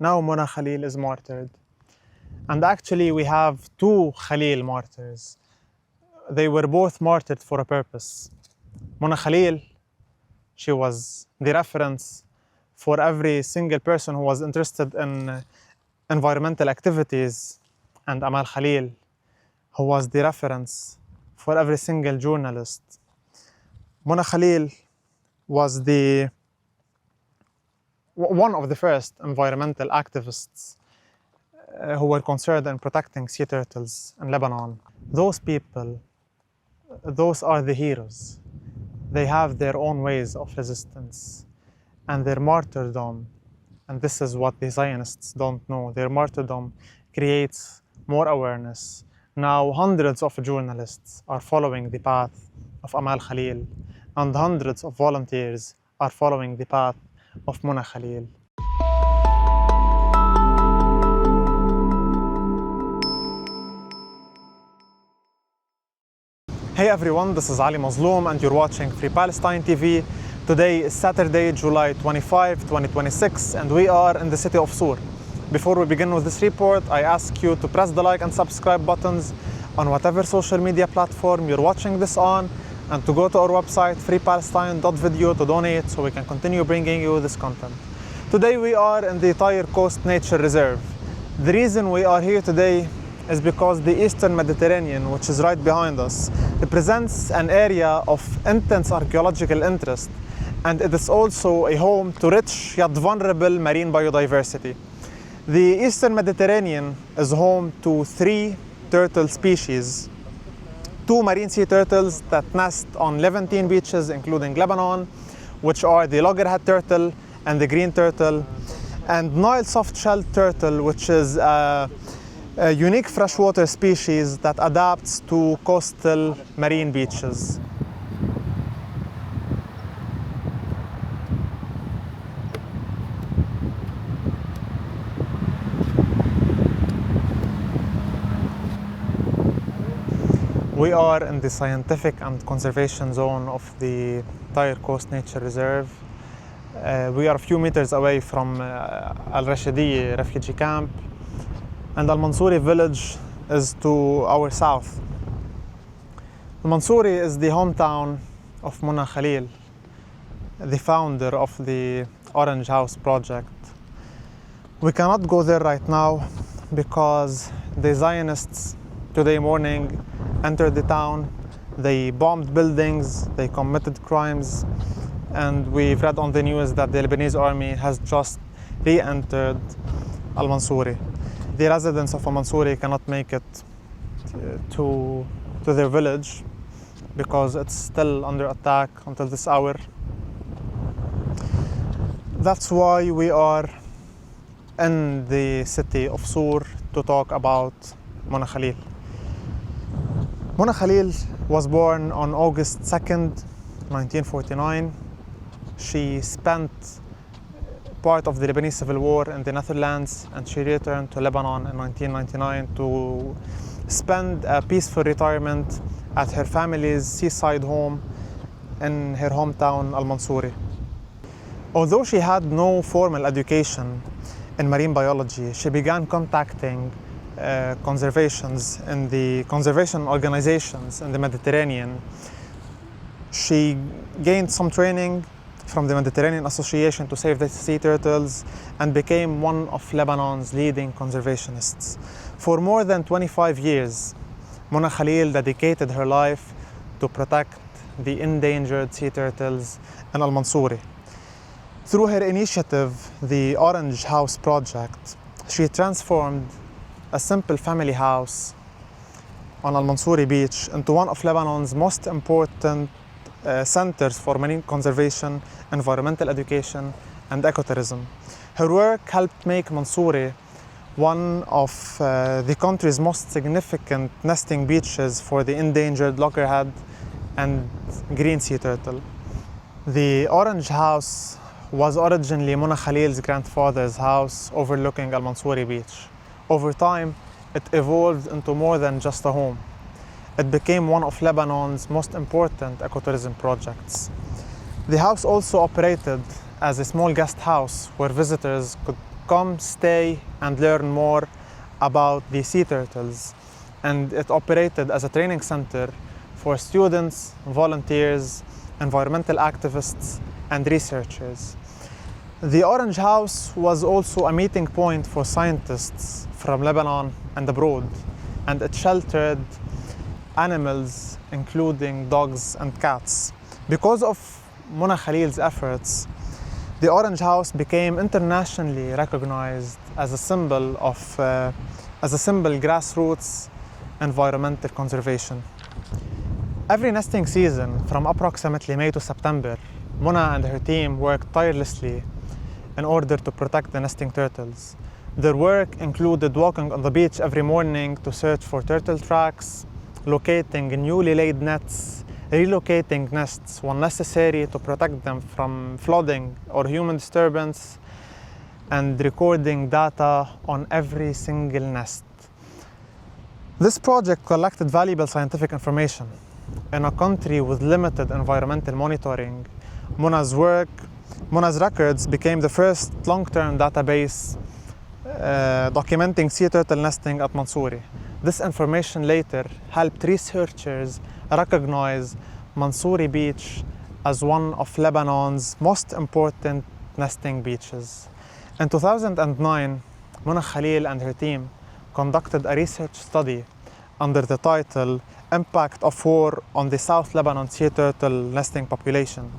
Now Mona Khalil is martyred. And actually we have two Khalil martyrs. They were both martyred for a purpose. Mona Khalil, she was the reference for every single person who was interested in environmental activities, and Amal Khalil, who was the reference for every single journalist. Mona Khalil was one of the first environmental activists who were concerned in protecting sea turtles in Lebanon. Those people, those are the heroes. They have their own ways of resistance and their martyrdom, and this is what the Zionists don't know. Their martyrdom creates more awareness. Now hundreds of journalists are following the path of Amal Khalil, and hundreds of volunteers are following the path of Mona Khalil. Hey everyone, this is Ali Mazloum and you're watching Free Palestine TV. Today is Saturday, July 25, 2026, and we are in the city of Sur. Before we begin with this report, I ask you to press the like and subscribe buttons on whatever social media platform you're watching this on, and to go to our website freepalestine.video to donate so we can continue bringing you this content. Today we are in the Tyre Coast Nature Reserve. The reason we are here today is because the Eastern Mediterranean, which is right behind us, represents an area of intense archaeological interest, and it is also a home to rich yet vulnerable marine biodiversity. The Eastern Mediterranean is home to 3 turtle species: 2 marine sea turtles that nest on Levantine beaches, including Lebanon, which are the loggerhead turtle and the green turtle, and Nile soft-shelled turtle, which is a unique freshwater species that adapts to coastal marine beaches. We are in the scientific and conservation zone of the Tyre Coast Nature Reserve. We are a few meters away from Al-Rashidi refugee camp, and Al-Mansuri village is to our south. Al-Mansuri is the hometown of Mona Khalil, the founder of the Orange House project. We cannot go there right now because the Zionists today morning entered the town. They bombed buildings, they committed crimes, and we've read on the news that the Lebanese army has just re-entered Al-Mansuri. The residents of Al-Mansuri cannot make it to their village because it's still under attack until this hour. That's why we are in the city of Sur to talk about Mona Khalil. Mona Khalil was born on August 2nd, 1949. She spent part of the Lebanese Civil War in the Netherlands, and she returned to Lebanon in 1999 to spend a peaceful retirement at her family's seaside home in her hometown Al-Mansuri. Although she had no formal education in marine biology, she began contacting conservations in the conservation organizations in the Mediterranean. She gained some training from the Mediterranean Association to Save the Sea Turtles and became one of Lebanon's leading conservationists. For more than 25 years, Mona Khalil dedicated her life to protect the endangered sea turtles in Al-Mansuri. Through her initiative, the Orange House project, she transformed a simple family house on Al-Mansuri beach into one of Lebanon's most important centers for marine conservation, environmental education, and ecotourism. Her work helped make Mansouri one of the country's most significant nesting beaches for the endangered loggerhead and green sea turtle. The Orange House was originally Mona Khalil's grandfather's house overlooking Al-Mansuri beach. Over time, it evolved into more than just a home. It became one of Lebanon's most important ecotourism projects. The house also operated as a small guest house where visitors could come, stay, and learn more about the sea turtles. And it operated as a training center for students, volunteers, environmental activists, and researchers. The Orange House was also a meeting point for scientists from Lebanon and abroad, and it sheltered animals, including dogs and cats. Because of Mona Khalil's efforts, the Orange House became internationally recognized as a symbol of grassroots environmental conservation. Every nesting season, from approximately May to September, Mona and her team worked tirelessly in order to protect the nesting turtles. Their work included walking on the beach every morning to search for turtle tracks, locating newly laid nets, relocating nests when necessary to protect them from flooding or human disturbance, and recording data on every single nest. This project collected valuable scientific information. In a country with limited environmental monitoring, Mona's records became the first long-term database documenting sea turtle nesting at Mansouri. This information later helped researchers recognize Mansouri Beach as one of Lebanon's most important nesting beaches. In 2009, Mona Khalil and her team conducted a research study under the title Impact of War on the South Lebanon Sea Turtle Nesting Population.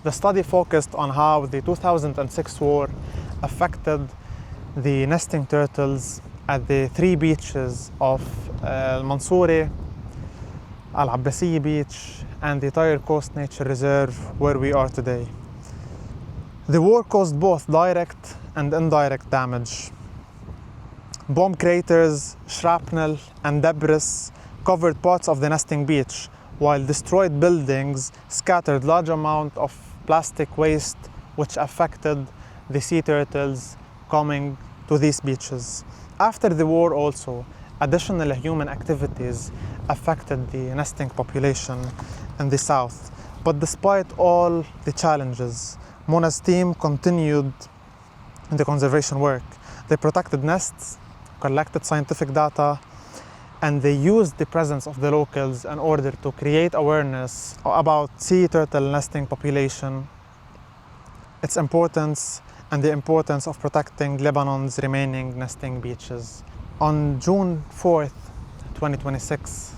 The study focused on how the 2006 war affected the nesting turtles at the three beaches of Al-Mansuri, Al-Abbasiyya Beach, and the Tyre Coast Nature Reserve, where we are today. The war caused both direct and indirect damage. Bomb craters, shrapnel, and debris covered parts of the nesting beach, while destroyed buildings scattered large amounts of plastic waste, which affected the sea turtles coming to these beaches. After the war also, additional human activities affected the nesting population in the south. But despite all the challenges, Mona's team continued the conservation work. They protected nests, collected scientific data, and they used the presence of the locals in order to create awareness about sea turtle nesting population, its importance, and the importance of protecting Lebanon's remaining nesting beaches. On June 4th, 2026,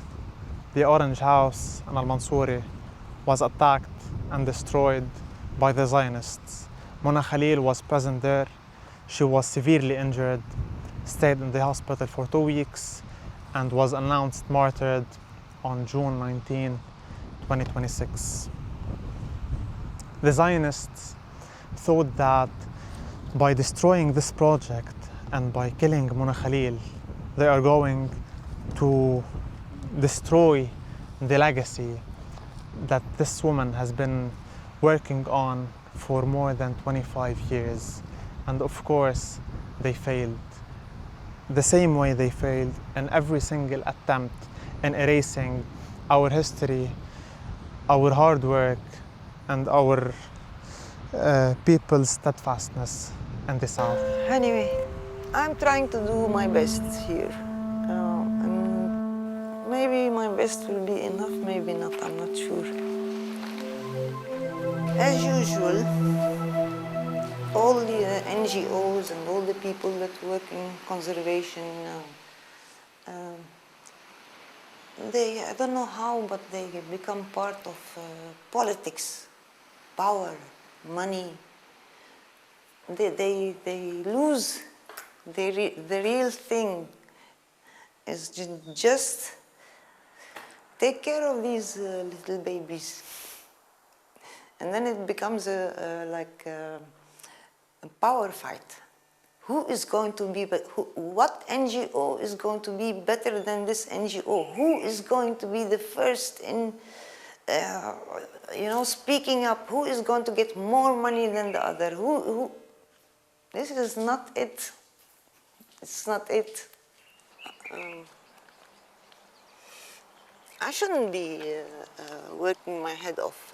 the Orange House in Al-Mansuri was attacked and destroyed by the Zionists. Mona Khalil was present there. She was severely injured, stayed in the hospital for 2 weeks, and was announced martyred on June 19, 2026. The Zionists thought that by destroying this project and by killing Mona Khalil, they are going to destroy the legacy that this woman has been working on for more than 25 years. And of course, they failed. The same way they failed in every single attempt in erasing our history, our hard work, and our people's steadfastness in the South. Anyway, I'm trying to do my best here. And maybe my best will be enough, maybe not, I'm not sure. As usual, all the NGOs and all the people that work in conservation, I don't know how, but they become part of politics, power, money. They lose the real thing is just take care of these little babies. And then it becomes like a power fight. Who is going to be, what NGO is going to be better than this NGO? Who is going to be the first in, speaking up? Who is going to get more money than the other? This is not it. It's not it. I shouldn't be working my head off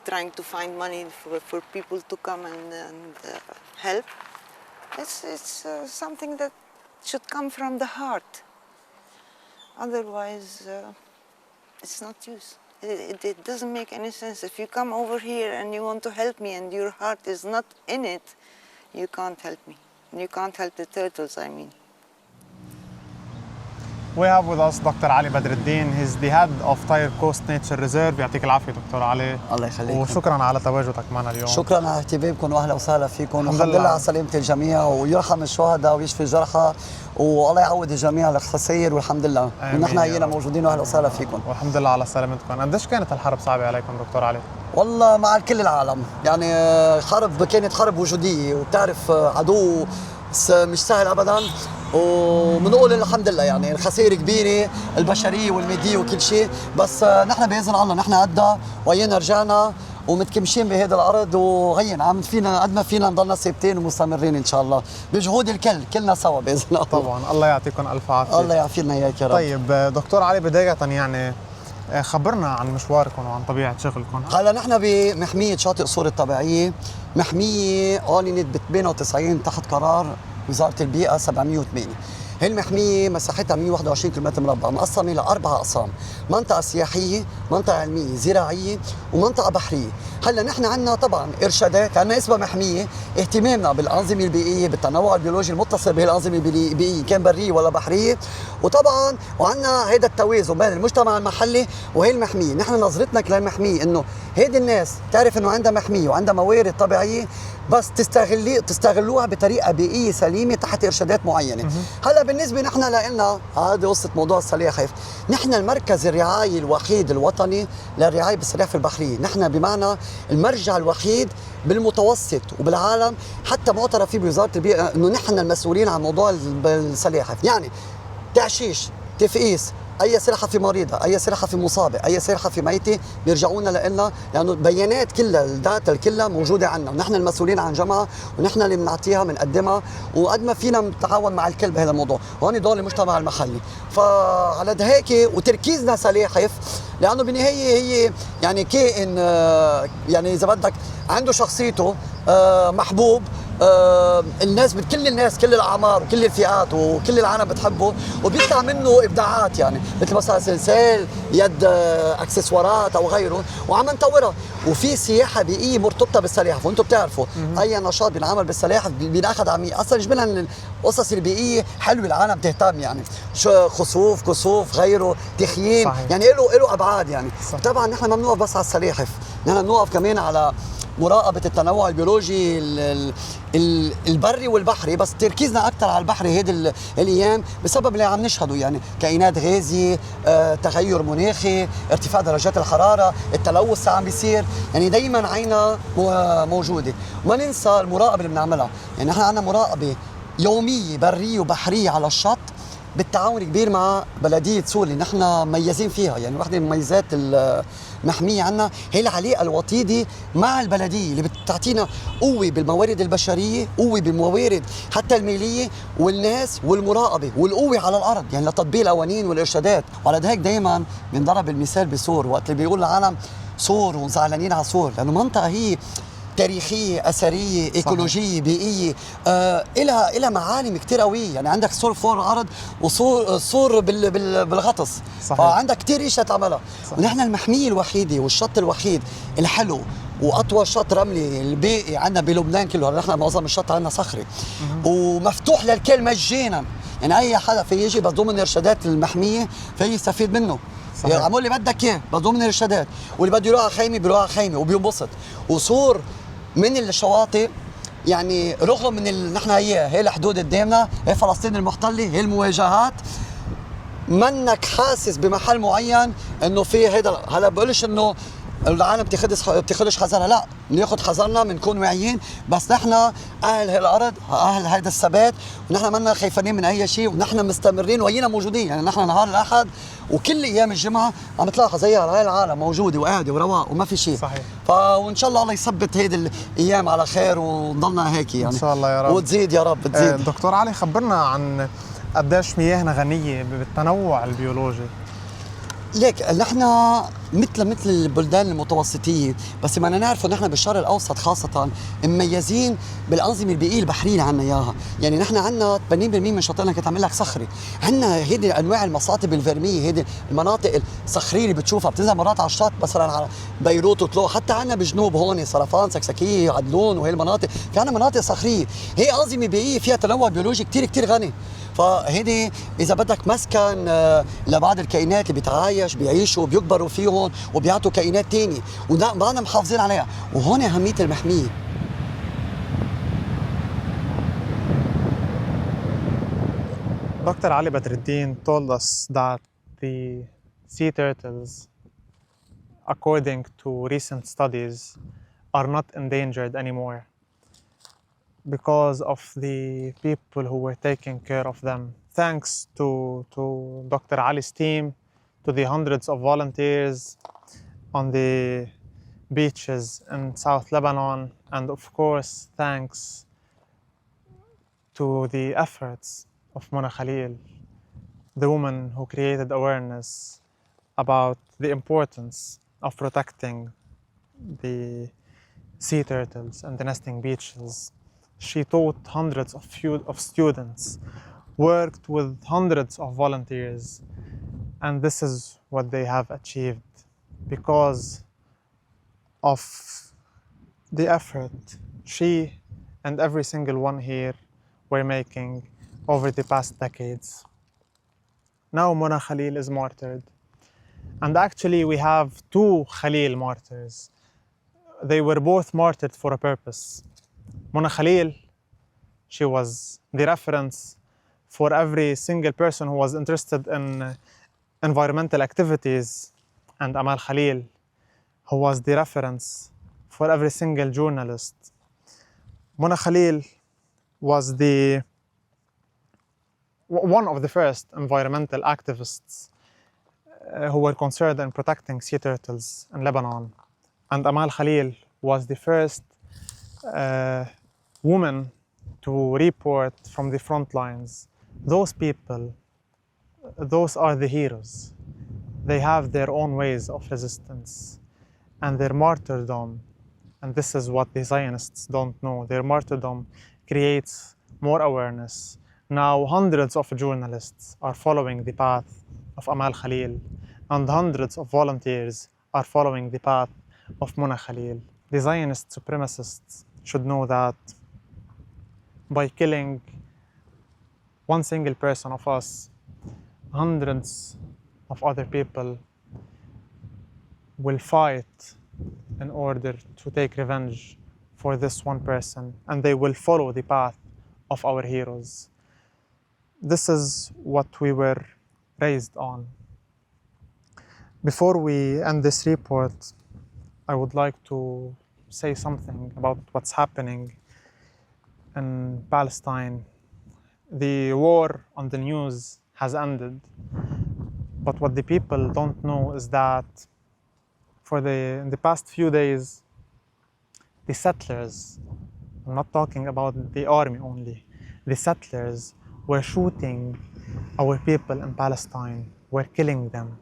trying to find money for people to come and help. It's something that should come from the heart. Otherwise, it's not use. It doesn't make any sense. If you come over here and you want to help me and your heart is not in it, you can't help me. You can't help the turtles, I mean. We have with us Dr. Ali Badreddine. He's the head of Tyre Coast Nature Reserve. يعطيك العافية دكتور علي. الله يخليك. وشكرا على تواجدك معنا اليوم. شكرا على اهتمامكم واهلا وسهلا فيكم. الحمد لله على سلامة الجميع ويرحم الشهداء ويشفي الجرحى والله يعوض الجميع الخسائر والحمد لله. ونحن هينا موجودين واهلا وسهلا فيكم. والحمد لله على سلامتكم. قديش كانت الحرب صعبة عليكم دكتور علي؟ والله مع كل العالم، يعني كانت حرب وجودية وبتعرف عدو مش سهل ابدا، وبنقول الحمد لله يعني الخسائر كبيره البشريه والماديه وكل شيء، بس نحن باذن الله نحن قدها ويانا رجعنا ومتكمشين بهذا الارض وهين عم فينا قد ما فينا نضلنا ثابتين ومستمرين ان شاء الله بجهود الكل كلنا سوا باذن الله. طبعا الله يعطيكم الف عافيه. الله يعافينا اياك يا رب. طيب دكتور علي بدايه يعني خبرنا عن مشواركم وعن طبيعه شغلكم. هلا نحن بمحميه شاطئ صور الطبيعيه، محميه اعلنت ب 98 تحت قرار وزاره البيئه 708. هي المحميه مساحتها 121 كم مربع مقسمه لاربع اقسام، منطقه سياحيه، منطقه علميه، زراعيه، ومنطقه بحريه. هلا نحن عندنا طبعا ارشادات، عندنا اسمها محميه، اهتمامنا بالانظمه البيئيه، بالتنوع البيولوجي المتصل بهي الانظمه البيئيه كان بريه ولا بحريه، وطبعا وعندنا هذا التوازن بين المجتمع المحلي وهي المحميه. نحن نظرتنا للمحميه انه هيدي الناس تعرف انه عندها محميه وعندها موارد طبيعيه، بس تستغلوها بطريقه بيئيه سليمه تحت ارشادات معينه. هلا بالنسبه نحن لنا هذه قصه موضوع السلاحف، نحن المركز الرعايه الوحيد الوطني للرعايه بالسلاحف البحريه، نحن بمعنى المرجع الوحيد بالمتوسط وبالعالم حتى معترف فيه بوزاره البيئه انه نحن المسؤولين عن موضوع السلاحف، يعني تعشيش، تفقيس، اي سلحفه مريضه، اي سلحفه مصابه، اي سلحفه ميته بيرجعونا لنا لانه البيانات كلها الداتا كلها موجوده عندنا، ونحن المسؤولين عن جمعها ونحن اللي بنعطيها بنقدمها وقد ما فينا بنتعاون مع الكل بهذا الموضوع، وهون دور المجتمع المحلي. فعلى هيك وتركيزنا سلاحف لانه بالنهايه هي يعني كائن يعني اذا بدك عنده شخصيته محبوب، الناس كل الناس كل الاعمار وكل الفئات وكل العالم بتحبه وبيطلع منه ابداعات، يعني مثل مثلا سلسال يد اكسسوارات او غيره وعم نطورها، وفي سياحه بيئيه مرتبطه بالسلاحف، وانتم بتعرفوا اي نشاط بينعمل بالسلاحف بيناخذ اصلا جمله القصص البيئيه حلوه العالم تهتم، يعني خسوف كسوف غيره تخييم صحيح. يعني له ابعاد يعني صحيح. طبعا نحن ما بنوقف بس على السلاحف، نحن بنوقف كمان على مراقبة التنوع البيولوجي البري والبحري، بس تركيزنا أكثر على البحري هيدي الأيام بسبب اللي عم نشهده، يعني كائنات غازية، تغير مناخي، ارتفاع درجات الحرارة، التلوث عم بيصير، يعني دايما عينا موجودة. وما ننسى المراقبة اللي بنعملها، يعني نحن عندنا مراقبة يومية برية وبحرية على الشط بالتعاون كبير مع بلدية سور اللي نحن مميزين فيها، يعني واحدة من مميزات المحمية عنا هي العلاقة الوطيدة مع البلدية اللي بتعطينا قوة بالموارد البشرية، قوة بالموارد حتى المالية والناس والمراقبة والقوة على الأرض، يعني لتطبيق القوانين والإرشادات. وعلى هيك دايما بنضرب المثال بسور وقت اللي بيقول العالم سور وزعلانين على سور، لأنه منطقة هي تاريخية، أثرية، إيكولوجية، بيئية، إلها معالم كتير قوية، يعني عندك سور فوق الأرض وسور بالغطس، فعندك كتير إشياء تعملها. ونحن المحمية الوحيدة والشط الوحيد الحلو وأطول شط رملي الباقي عندنا بلبنان كله، نحن معظم الشط عندنا صخري ومفتوح للكل مجانا، يعني أي حدا في يجي بس ضمن إرشادات المحمية في يستفيد منه. يعني عمول اللي بدك اياه بس ضمن الارشادات، واللي بده يروح على خيمه بيروح على خيمه وبينبسط. وصور من الشواطئ يعني رغم من نحن هي الحدود قدامنا، هي فلسطين المحتله، هي المواجهات، منك حاسس بمحل معين انه في هيدا. هلا بقولش انه العالم بتاخدش حذرها، لا بناخذ حذرنا، بنكون واعيين، بس نحن اهل هالارض، اهل هيدا الثبات، ونحن منا خايفين من اي شيء، ونحن مستمرين وهينا موجودين. يعني نحن نهار الاحد وكل ايام الجمعه عم تلاحظ هي العالم موجوده وقاعده ورواق وما في شيء صحيح. وان شاء الله الله يثبت هيدي الايام على خير ونضلنا هيك يعني ان شاء الله يا رب، وتزيد يا رب تزيد. دكتور علي خبرنا عن قديش مياهنا غنيه بالتنوع البيولوجي. ليك نحن مثل البلدان المتوسطيه، بس بدنا نعرف نحن بالشرق الاوسط خاصه مميزين بالانظمه البيئيه البحريه اللي عندنا اياها. يعني نحن عندنا 80% من شاطئنا كنت عامل لك صخري، عندنا هيدي انواع المصاطب الفرميه، هيدي المناطق الصخريه اللي بتشوفها بتنزل مرات على الشط مثلا على بيروت وطلوع، حتى عندنا بجنوب هون صرفان سكسكيه عدلون وهي المناطق في عندنا مناطق صخريه، هي انظمه بيئيه فيها تنوع بيولوجي كثير غني. فهيدي اذا بدك مسكن لبعض الكائنات اللي بتعايش بيعيشوا بيكبروا فيهم وبيعطوا كائنات ثانيه، وبعدنا محافظين عليها، وهون اهميه المحميه. Dr. Ali Badreddine told us that the sea turtles, according to recent studies, are not endangered anymore because of the people who were taking care of them. Thanks to Dr. Ali's team, to the hundreds of volunteers on the beaches in South Lebanon, and of course, thanks to the efforts of Mona Khalil, the woman who created awareness about the importance of protecting the sea turtles and the nesting beaches. She taught hundreds of students, worked with hundreds of volunteers, and this is what they have achieved because of the effort she and every single one here were making over the past decades. Now Mona Khalil is martyred. And actually we have two Khalil martyrs. They were both martyred for a purpose. Mona Khalil, she was the reference for every single person who was interested in environmental activities, and Amal Khalil, who was the reference for every single journalist. Mona Khalil was one of the first environmental activists who were concerned in protecting sea turtles in Lebanon. And Amal Khalil was the first woman to report from the front lines. Those people, those are the heroes. They have their own ways of resistance and their martyrdom. And this is what the Zionists don't know. Their martyrdom creates more awareness. Now hundreds of journalists are following the path of Amal Khalil, and hundreds of volunteers are following the path of Mona Khalil. The Zionist supremacists should know that by killing one single person of us, hundreds of other people will fight in order to take revenge for this one person, and they will follow the path of our heroes. This is what we were raised on. Before we end this report, I would like to say something about what's happening in Palestine. The war on the news has ended, but what the people don't know is that in the past few days, the settlers, I'm not talking about the army only, the settlers were shooting our people in Palestine, were killing them.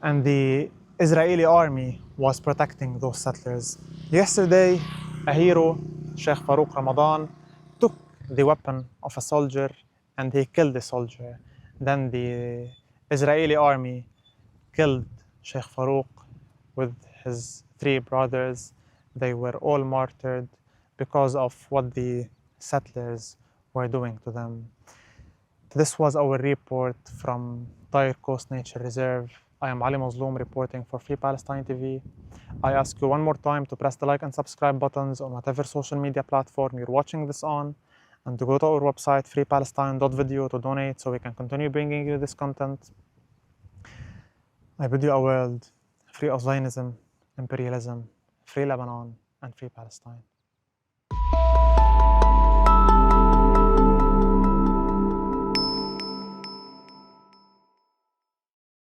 And the Israeli army was protecting those settlers. Yesterday, a hero, Sheikh Farouk Ramadan, took the weapon of a soldier and he killed the soldier. Then the Israeli army killed Sheikh Farouk with his 3 brothers. They were all martyred because of what the settlers were doing to them. This was our report from Tyre Coast Nature Reserve. I am Mazloum reporting for Free Palestine TV. I ask you one more time to press the like and subscribe buttons on whatever social media platform you're watching this on, and to go to our website freepalestine.video to donate so we can continue bringing you this content. I bid you a world free of Zionism, imperialism, free Lebanon, and free Palestine.